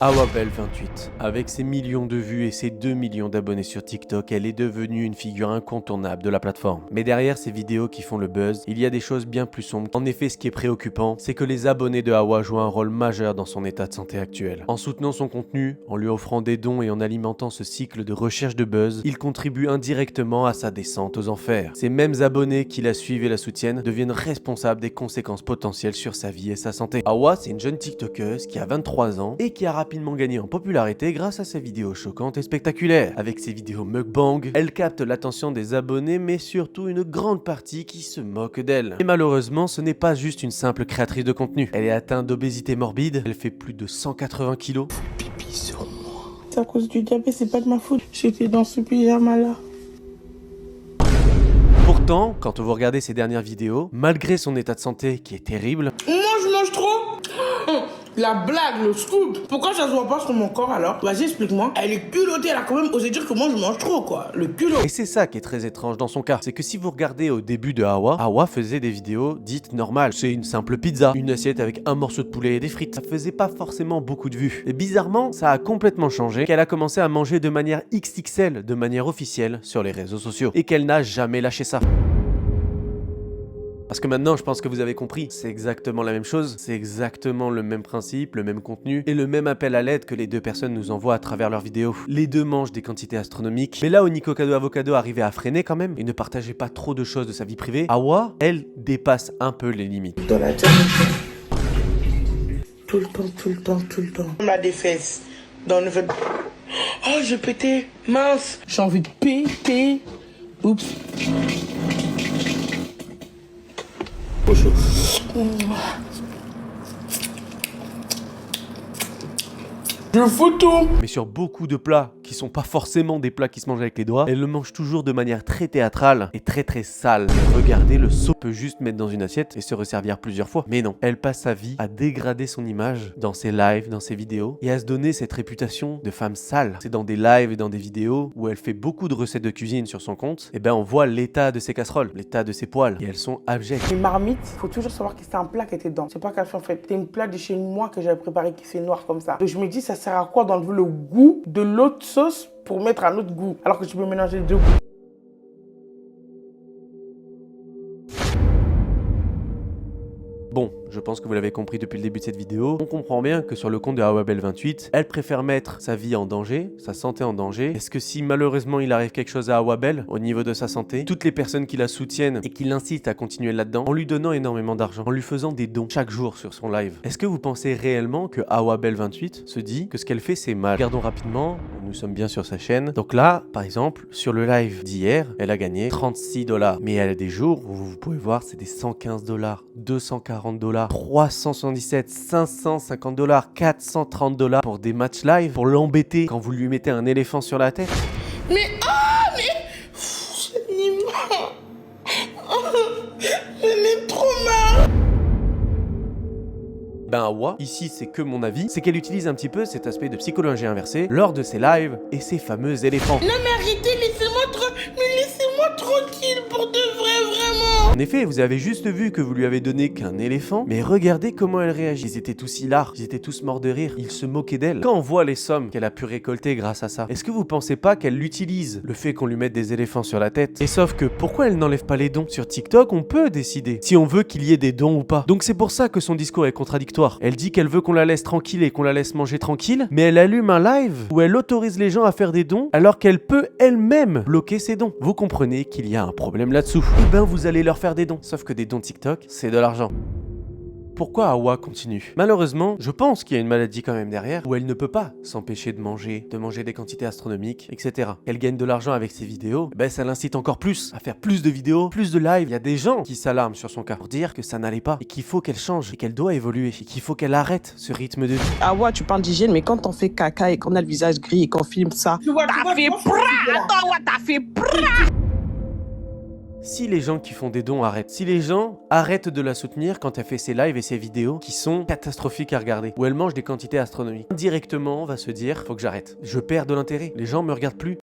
Awabel28, avec ses millions de vues et ses 2 millions d'abonnés sur TikTok, elle est devenue une figure incontournable de la plateforme. Mais derrière ces vidéos qui font le buzz, il y a des choses bien plus sombres. En effet, ce qui est préoccupant, c'est que les abonnés de Awa jouent un rôle majeur dans son état de santé actuel. En soutenant son contenu, en lui offrant des dons et en alimentant ce cycle de recherche de buzz, ils contribuent indirectement à sa descente aux enfers. Ces mêmes abonnés qui la suivent et la soutiennent deviennent responsables des conséquences potentielles sur sa vie et sa santé. Awa, c'est une jeune TikTokeuse qui a 23 ans et qui a rapidement gagné en popularité grâce à ses vidéos choquantes et spectaculaires. Avec ses vidéos mukbang, elle capte l'attention des abonnés mais surtout une grande partie qui se moque d'elle. Et malheureusement, ce n'est pas juste une simple créatrice de contenu. Elle est atteinte d'obésité morbide, elle fait plus de 180 kilos. Pipi sur moi. C'est à cause du diabète, c'est pas de ma faute. J'étais dans ce pyjama là. Pourtant, quand vous regardez ses dernières vidéos, malgré son état de santé qui est terrible, Moi je mange trop. La blague, le scoop. Pourquoi ça se voit pas sur mon corps alors? Vas-y, explique-moi. Elle est culottée, elle a quand même osé dire que moi je mange trop quoi. Le culot. et c'est ça qui est très étrange dans son cas, c'est que si vous regardez au début de Awa faisait des vidéos dites normales. C'est une simple pizza, une assiette avec un morceau de poulet et des frites. Ça faisait pas forcément beaucoup de vues. Et bizarrement, ça a complètement changé, qu'elle a commencé à manger de manière XXL, de manière officielle, sur les réseaux sociaux. Et qu'elle n'a jamais lâché ça. Parce que maintenant, je pense que vous avez compris, c'est exactement la même chose, c'est exactement le même principe, le même contenu et le même appel à l'aide que les deux personnes nous envoient à travers leurs vidéos. Les deux mangent des quantités astronomiques, mais là où Nico Cado Avocado arrivait à freiner quand même et ne partageait pas trop de choses de sa vie privée, Awa, elle, dépasse un peu les limites. Dans la tête. Tout le temps, tout le temps, tout le temps. On a des fesses. Dans le fait. Oh, j'ai pété. Mince. J'ai envie de péter. Oups. Trop chaud. Je fous tout. Mais sur beaucoup de plats qui sont pas forcément des plats qui se mangent avec les doigts, elle le mange toujours de manière très théâtrale et très sale. Et regardez, le saut peut juste mettre dans une assiette et se resservir plusieurs fois. Mais non, elle passe sa vie à dégrader son image dans ses lives, dans ses vidéos et à se donner cette réputation de femme sale. C'est dans des lives et dans des vidéos où elle fait beaucoup de recettes de cuisine sur son compte, et ben on voit l'état de ses casseroles, l'état de ses poêles et elles sont abjectes. Les marmites, faut toujours savoir que c'est un plat qui était dedans. C'est pas qu'elle fait en fait. C'est une plat de chez moi que j'avais préparé qui fait noir comme ça. Donc je me dis, ça sert à quoi d'enlever le goût de l'autre sauce pour mettre un autre goût alors que tu peux mélanger les deux goûts. Bon, je pense que vous l'avez compris depuis le début de cette vidéo, on comprend bien que sur le compte de Awabel28, elle préfère mettre sa vie en danger, sa santé en danger. Est-ce que si malheureusement il arrive quelque chose à Awabel au niveau de sa santé, toutes les personnes qui la soutiennent et qui l'incitent à continuer là-dedans, en lui donnant énormément d'argent, en lui faisant des dons chaque jour sur son live, est-ce que vous pensez réellement que Awabel28 se dit que ce qu'elle fait c'est mal? Regardons rapidement, nous sommes bien sur sa chaîne. Donc là, par exemple, sur le live d'hier, elle a gagné 36 $. Mais elle a des jours où vous pouvez voir, c'est des 115 $, 240 $, 377, 550 $, 430 $ pour des matchs live, pour l'embêter quand vous lui mettez un éléphant sur la tête. Mais j'en ai marre. J'en ai trop marre. Ben Awa, ici c'est que mon avis, c'est qu'elle utilise un petit peu cet aspect de psychologie inversée lors de ses lives et ses fameux éléphants. Non mais arrêtez, laissez-moi tranquille pour de vrai, vraiment. En effet, vous avez juste vu que vous lui avez donné qu'un éléphant, mais regardez comment elle réagit. Ils étaient tous hilars, ils étaient tous morts de rire, ils se moquaient d'elle. Quand on voit les sommes qu'elle a pu récolter grâce à ça, est-ce que vous pensez pas qu'elle utilise le fait qu'on lui mette des éléphants sur la tête? Et sauf que, pourquoi elle n'enlève pas les dons? Sur TikTok, on peut décider si on veut qu'il y ait des dons ou pas. Donc c'est pour ça que son discours est contradictoire. Elle dit qu'elle veut qu'on la laisse tranquille et qu'on la laisse manger tranquille, mais elle allume un live où elle autorise les gens à faire des dons alors qu'elle peut elle-même bloquer ses dons. Vous comprenez qu'il y a un problème là-dessous. Et ben vous allez leur faire des dons. Sauf que des dons TikTok, c'est de l'argent. Pourquoi Awa continue? Malheureusement, je pense qu'il y a une maladie quand même derrière où elle ne peut pas s'empêcher de manger des quantités astronomiques, etc. Elle gagne de l'argent avec ses vidéos, ben ça l'incite encore plus à faire plus de vidéos, plus de lives. Il y a des gens qui s'alarment sur son cas pour dire que ça n'allait pas et qu'il faut qu'elle change et qu'elle doit évoluer et qu'il faut qu'elle arrête ce rythme de vie. Ah ouais, tu parles d'hygiène, mais quand on fait caca et qu'on a le visage gris et qu'on filme ça, t'as fait t'as fait Si les gens qui font des dons arrêtent, si les gens arrêtent de la soutenir quand elle fait ses lives et ses vidéos qui sont catastrophiques à regarder, où elle mange des quantités astronomiques, indirectement on va se dire faut que j'arrête, je perds de l'intérêt, les gens me regardent plus.